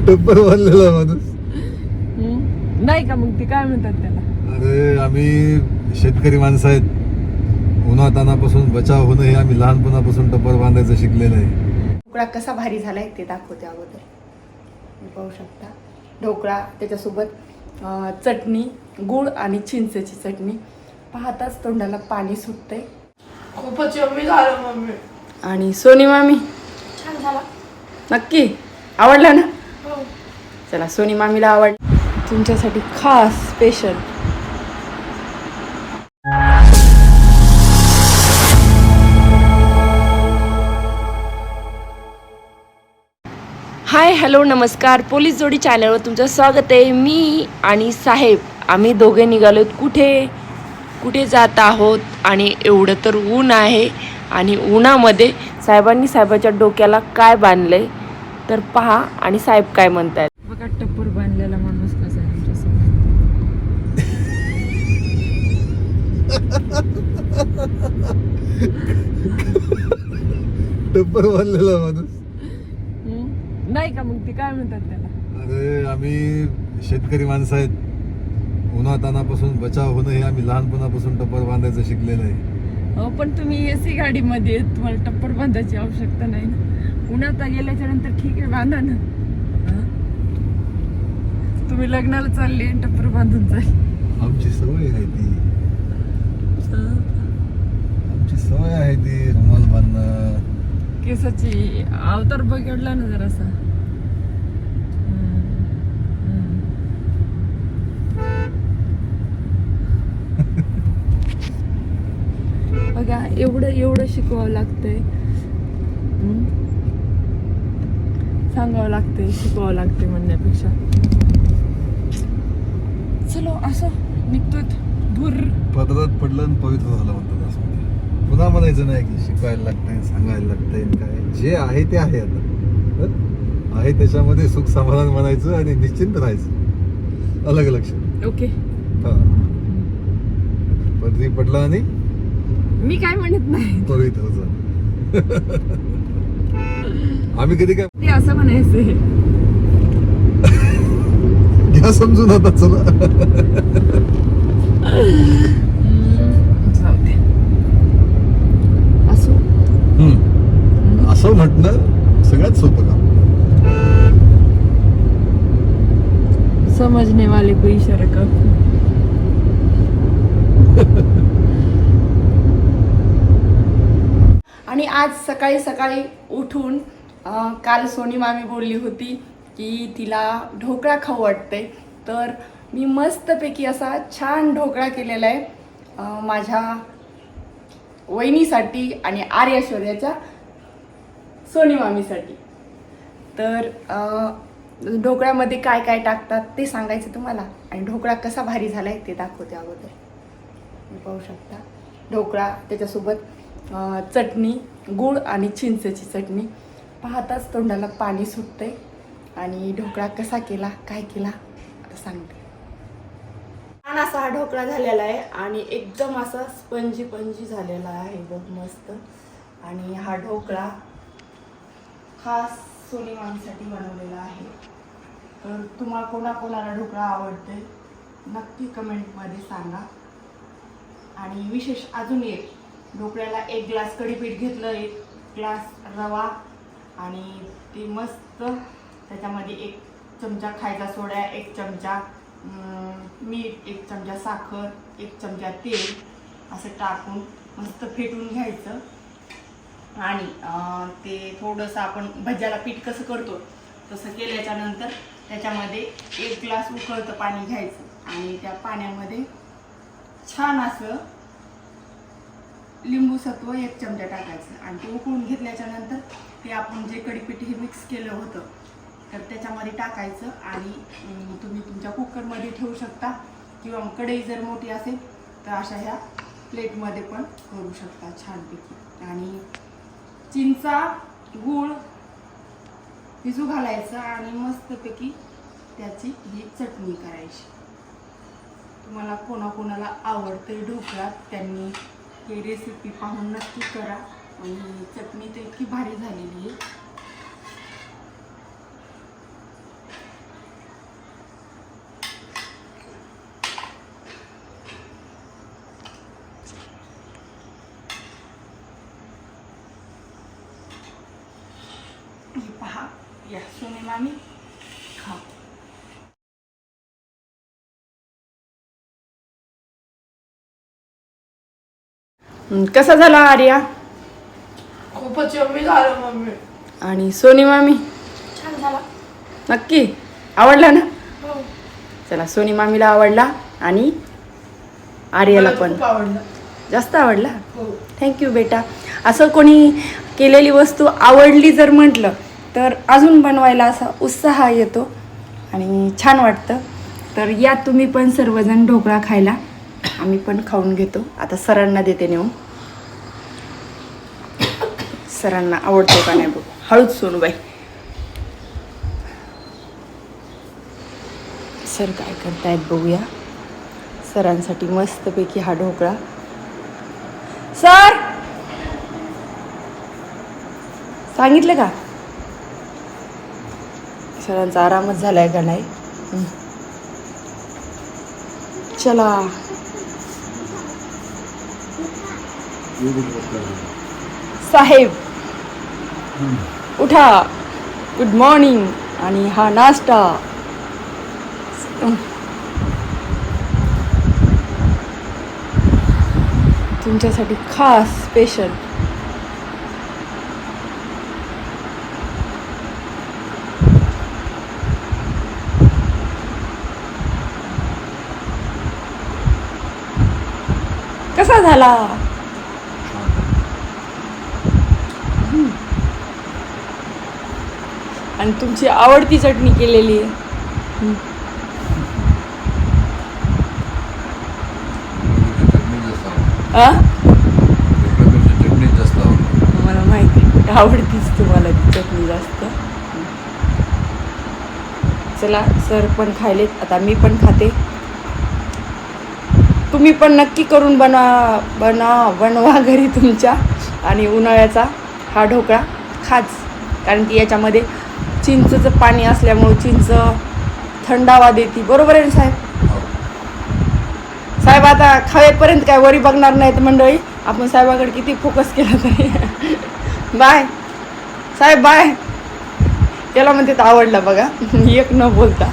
टप्पर बांधलेला माणूस नाही का? मग ते काय म्हणतात त्याला? अरे आम्ही शेतकरी माणसं आहेत. उन्हातानापासून बचाव होणं हे आम्ही लहानपणापासून टप्पर बांधायचं शिकलेलं आहे. ढोकळा कसा भारी झालाय ते दाखवते अगोदर. पाहू शकता ढोकळा, त्याच्यासोबत चटणी, गुळ आणि चिंचेची चटणी. पाहताच तोंडाला पाणी सुटतंय. खूपच यम्मी झालं मम्मी. आणि सोनी मामी छान झाला. नक्की आवडला ना? हो. चला सोनी मामीला आवड तुमच्यासाठी खास स्पेशल. हाय हॅलो नमस्कार, पोलीस जोडी चॅनलवर तुमचं स्वागत आहे. मी आणि साहेब आम्ही दोघे निघालोत. कुठे जात आहोत? आणि एवढं तर ऊन आहे आणि उन्हामध्ये साहेबांनी साहेबाच्या डोक्याला काय बांधलंय तर पहा आणि साहेब काय म्हणतात. बघा टप्पर बांधलेला माणूस कसा आहे आमच्यासमोर. टप्पर बांधलेला माणूस. नाही का? मग ते काय म्हणतात त्याला? अरे आम्ही शेतकरी माणसं आहेत. उन्हातानापासून बचाव होणं हे आम्ही लहानपणापासून टप्पर बांधायचं शिकलेलं आहे. हो, पण तुम्ही एसी गाडीमध्ये आहेत, तुम्हाला टप्पर बांधायची आवश्यकता नाही ना. उन्हात गेल्याच्या नंतर ठीक आहे, बांधा ना. तुम्ही लग्नाला चालले आणि टप्पर बांधून चालले. आमची सवय आहे ती रुमाल बांधणं. केसाची अवतार बघितला ना जरासा. बघा एवढं शिकवावं लागतंय. सांगावं लागतंय, शिकवावं लागतंय म्हणण्यापेक्षा. चलो असं निघतोय धूर. पदरात पडलं आणि पवित्र झालं म्हणतात असं. पुन्हा म्हणायचं नाही की शिकवायला लागतंय, सांगायला लागतंय. काय जे आहे ते आहे. आता आहे त्याच्यामध्ये सुख समाधान म्हणायचं आणि निश्चिंत राहायचं. अलग लक्ष. ओके. पदरी पडला आणि मी काय म्हणत नाही. पवित्र झालं. आम्ही कधी काय ते असं म्हणायचंय. घ्या समजून आता. चला असं म्हटलं सगळ्यात सोपं काम. समजने वाले को इशारा काफी. आणि आज सकाळी उठून काल सोनी मामी बोलली होती की तिला ढोकळा खाऊ वाटते. तर मी मस्तपैकी असा छान ढोकळा केलेला आहे माझ्या वहिनीसाठी आणि आर्यश्वर्याच्या सोनी मामीसाठी. तर ढोकळ्यामध्ये काय काय टाकतात ते सांगायचं तुम्हाला आणि ढोकळा कसा भारी झालाय ते दाखवते अगोदर. पाहू शकता ढोकळा, त्याच्यासोबत चटणी, गुळ आणि चिंचेची चटणी. पाहताच तोंडाला पाणी सुटतंय. आणि ढोकळा कसा केला, काय केला आता सांगते. छान असा हा ढोकळा झालेला आहे आणि एकदम असा स्पंजी झालेला आहे बघ, मस्त. आणि हा ढोकळा खास सोनी मामीसाठी बनवलेला आहे. तर तुम्हाला कोणाकोणाला ढोकळा आवडते नक्की कमेंटमध्ये सांगा. आणि विशेष अजून एक, ढोकळ्याला 1 ग्लास कढीपीठ घेतलं, 1 ग्लास रवा आणि ती मस्त त्याच्यामध्ये 1 चमचा खायचा सोडा, 1 चमचा मीठ, 1 चमचा साखर, 1 चमचा तेल असं टाकून मस्त फेटून घ्यायचं. आणि ते थोडंसं आपण भज्याला पीठ कसं करतो तसं केल्याच्या नंतर त्याच्यामध्ये 1 ग्लास उकळतं पाणी घ्यायचं आणि त्या पाण्यामध्ये छान असं लिंबू सत्व 1 चमचा टाकायचं आणि ते उकळून घेतल्याच्या नंतर ते आपण जे कढीपीठ हे मिक्स केलं होतं तर त्याच्यामध्ये टाकायचं. आणि तुम्ही तुमच्या कुकरमध्ये ठेवू शकता किंवा कढई जर मोठी असेल तर अशा ह्या प्लेटमध्ये पण करू शकता छानपैकी. आणि चिंचा, गूळ भिजू घालायचं आणि मस्तपैकी त्याची ही चटणी करायची. तुम्हाला कोणाकोणाला आवडते ढोकळा त्यांनी ही रेसिपी पाहून नक्की करा. आणि चटणी तर इतकी भारी झालेली आहे. हे पहा, या सोनी मामी खा. कसा झाला आर्या खूपच यम्मी झालं मम्मी. आणि सोनी मामी? छान झाला. नक्की आवडला ना? हो. चला, सोनी मामीला आवडला आणि आर्याला मला पण खूप आवडलं. जास्त आवडला. हो. थँक्यू बेटा. असं कोणी केलेली वस्तू आवडली जर म्हटलं तर अजून बनवायला असा उत्साह येतो आणि छान वाटतं. तर या तुम्ही पण सर्वजण ढोकळा खायला. आम्ही पण खाऊन घेतो. आता सरांना देते नेऊन. सरांना आवडतो का नाही बघ. हळूच सोनूबाई. सर काय करतायत बघूया. सरांसाठी मस्तपैकी हा ढोकळा. सर सांगितलं का सरांचा आरामच झालाय का नाही. चला साहेब उठा. Good morning. आणि हा नाश्ता. तुमच्यासाठी खास स्पेशल. कसा झाला? आणि तुमची आवडती चटणी केलेली आहे. चटणी जास्त आवडते. मला माहिती आवडतीच तुम्हाला ती चटणी जास्त. चला, सर पण खायलेत, आता मी पण खाते. तुम्ही पण नक्की करून बनवा घरी तुमच्या. आणि उन्हाळ्याचा हा ढोकळा खाच, कारण की याच्यामध्ये चिंचचं पाणी असल्यामुळे चिंच थंडावा देते. बरोबर आहे ना साहेब? साहेब आता खावेपर्यंत काय वरी बघणार नाहीत मंडळी. आपण साहेबाकडे किती फोकस केला तरी. बाय साहेब बाय. त्याला म्हणते तर आवडला बघा. एक न बोलता.